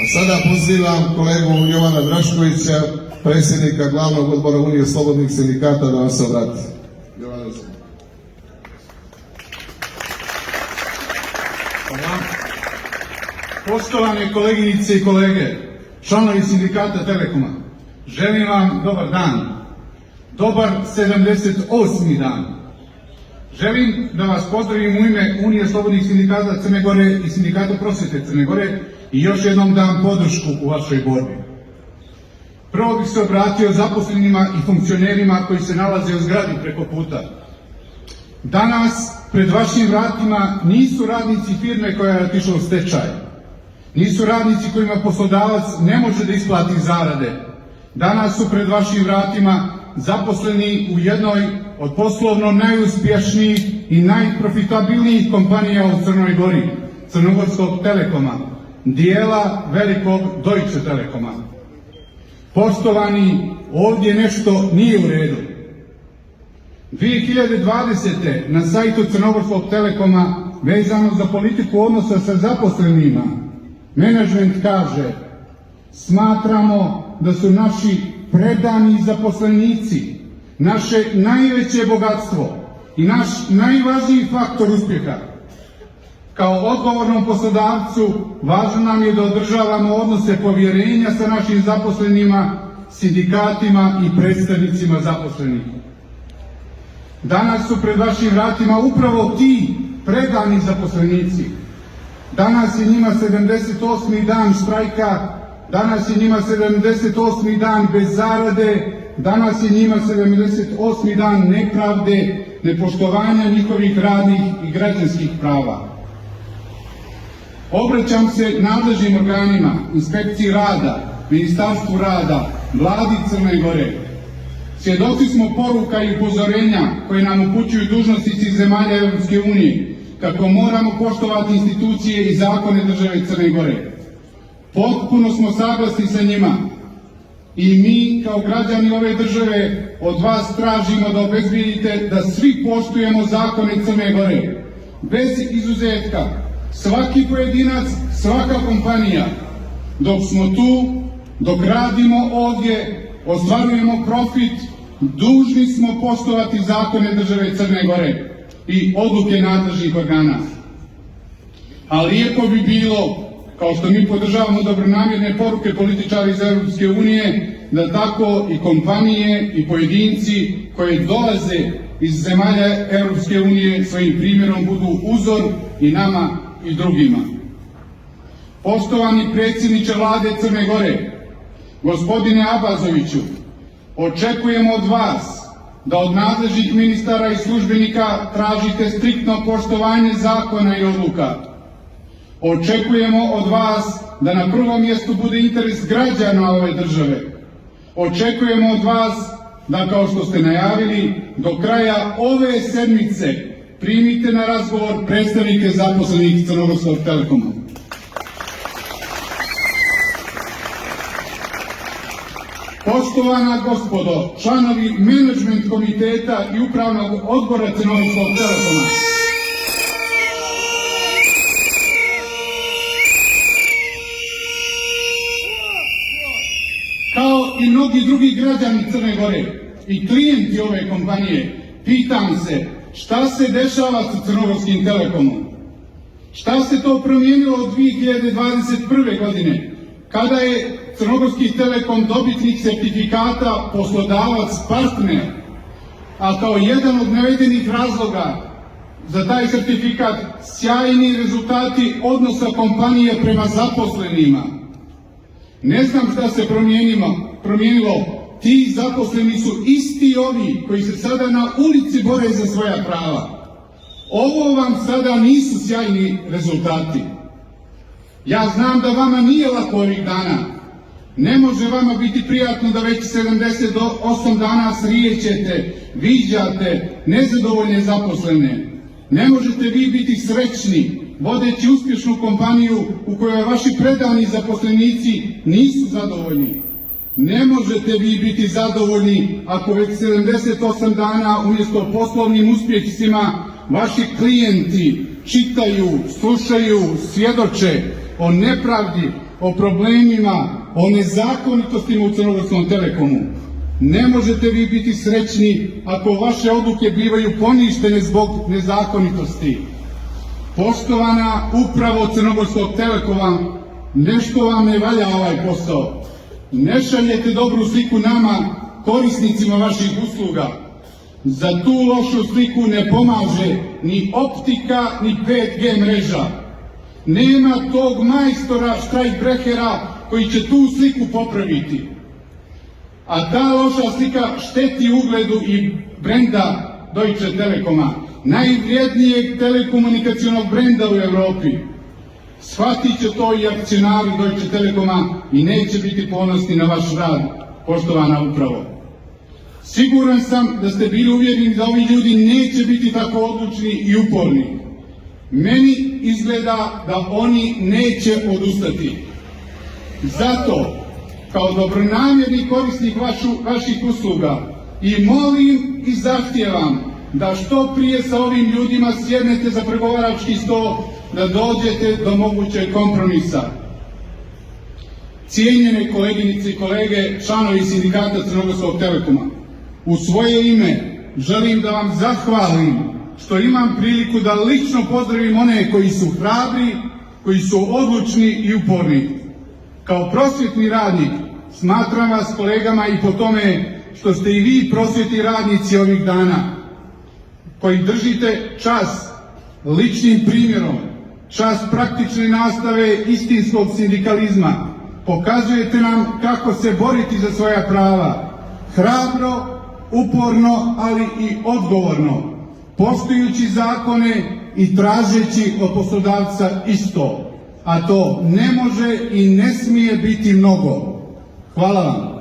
A sada pozivam kolegu Jovana Draškovića, predsjednika Glavnog odbora Unije slobodnih sindikata, da vam se obrati. Hvala. Poštovane koleginice i kolege, članovi sindikata Telekoma, želim vam dobar dan, dobar 78. dan. Želim da vas pozdravim u ime Unije slobodnih sindikata Crne Gore i Sindikata prosvjete Crne Gore i još jednom dam podršku u vašoj borbi. Prvo bih se obratio zaposlenima i funkcionerima koji se nalaze u zgradi preko puta. Danas pred vašim vratima nisu radnici firme koja je otišla u stečaj. Nisu radnici kojima poslodavac ne može da isplati zarade. Danas su pred vašim vratima zaposleni u jednoj od poslovno najuspješnijih i najprofitabilnijih kompanija u Crnoj Gori, Crnogorskog Telekoma, dijela velikog Deutsche Telekoma. Poštovani, ovdje nešto nije u redu. 2020. na sajtu Crnogorskog Telekoma vezano za politiku odnosa sa zaposlenima, menadžment kaže: smatramo da su naši predani zaposlenici naše najveće bogatstvo i naš najvažniji faktor uspjeha. Kao odgovornom poslodavcu važno nam je da održavamo odnose povjerenja sa našim zaposlenima, sindikatima i predstavnicima zaposlenih. Danas su pred vašim vratima upravo ti predani zaposlenici. Danas je njima 78. dan štrajka, danas je njima 78. dan bez zarade, danas je njima 78. dan nepravde, nepoštovanja njihovih radnih i građanskih prava. Obraćam se nadležnim organima, inspekciji rada, Ministarstvu rada, Vladi Crne Gore. Svjedoci smo poruka i upozorenja koje nam upućuju dužnosnici zemalja Europske unije, kako moramo poštovati institucije i zakone države Crne Gore. Potpuno smo saglasni sa njima i mi kao građani ove države od vas tražimo da obezbijedite da svi poštujemo zakone Crne Gore, bez izuzetka, svaki pojedinac, svaka kompanija. Dok smo tu, dok radimo ovdje, ostvarujemo profit, dužni smo poštovati zakone države Crne Gore i odluke nadležnih organa. A lijepo bi bilo, kao što mi podržavamo dobronamjerne poruke političara iz Europske unije, da tako i kompanije i pojedinci koji dolaze iz zemalja Europske unije svojim primjerom budu uzor i nama i drugima. Poštovani predsjedniče Vlade Crne Gore, gospodine Abazoviću, očekujemo od vas da od nadležnih ministara i službenika tražite striktno poštovanje zakona i odluka. Očekujemo od vas da na prvom mjestu bude interes građana ove države. Očekujemo od vas da, kao što ste najavili, do kraja ove sedmice primite na razgovor predstavnike zaposlenih Crnogorskog Telekoma. Poštovana gospodo, članovi menadžment komiteta i upravnog odbora Crnogorskog Telekoma, kao i mnogi drugi građani Crne Gore i klijenti ove kompanije, pitam se šta se dešava sa Crnogorskim Telekomom? Šta se to promijenilo od 2021. godine, kada je Crnogorski Telekom dobitnik sertifikata poslodavac partner, a kao jedan od navedenih razloga za taj sertifikat sjajni rezultati odnosa kompanije prema zaposlenima. Ne znam šta se promijenilo, ti zaposleni su isti ovi koji se sada na ulici bore za svoja prava. Ovo vam sada nisu sjajni rezultati. Ja znam da vama nije lako ovih dana. Ne može vama biti prijatno da već 78 dana srijećete, viđate nezadovoljne zaposlene. Ne možete vi biti srećni vodeći uspješnu kompaniju u kojoj vaši predani zaposlenici nisu zadovoljni. Ne možete vi biti zadovoljni ako već 78 dana umjesto poslovnim uspjesima vaši klijenti čitaju, slušaju, svjedoče o nepravdi, o problemima, o nezakonitostima u Crnogorskom Telekomu. Ne možete vi biti srećni ako vaše odluke bivaju poništene zbog nezakonitosti. Poštovana upravo Crnogorskog Telekoma, nešto vam ne valja ovaj posao. Ne šaljete dobru sliku nama, korisnicima vaših usluga. Za tu lošu sliku ne pomaže ni optika, ni 5G mreža. Nema tog majstora štrajkbrehera koji će tu sliku popraviti. A ta loša slika šteti ugledu i brenda Deutsche Telekoma, najvrijednijeg telekomunikacionog brenda u Evropi. Shvatit će to i akcionari Deutsche Telekoma i neće biti ponosni na vaš rad, poštovana upravo. Siguran sam da ste bili uvjereni da ovi ljudi neće biti tako odlučni i uporni. Meni izgleda da oni neće odustati. Zato, kao dobronamjerni korisnik vaših usluga, i molim i zahtijevam da što prije sa ovim ljudima sjednete za pregovarački sto, da dođete do mogućeg kompromisa. Cijenjene koleginice i kolege, članovi sindikata Crnogorskog Telekoma, u svoje ime želim da vam zahvalim što imam priliku da lično pozdravim one koji su hrabri, koji su odlučni i uporni. Kao prosvjetni radnik smatram vas kolegama i po tome što ste i vi prosvjetni radnici ovih dana, koji držite čas ličnim primjerom, čas praktične nastave istinskog sindikalizma. Pokazujete nam kako se boriti za svoja prava, hrabro, uporno, ali i odgovorno, poštujući zakone i tražeći od poslodavca isto, a to ne može i ne smije biti mnogo. Hvala vam.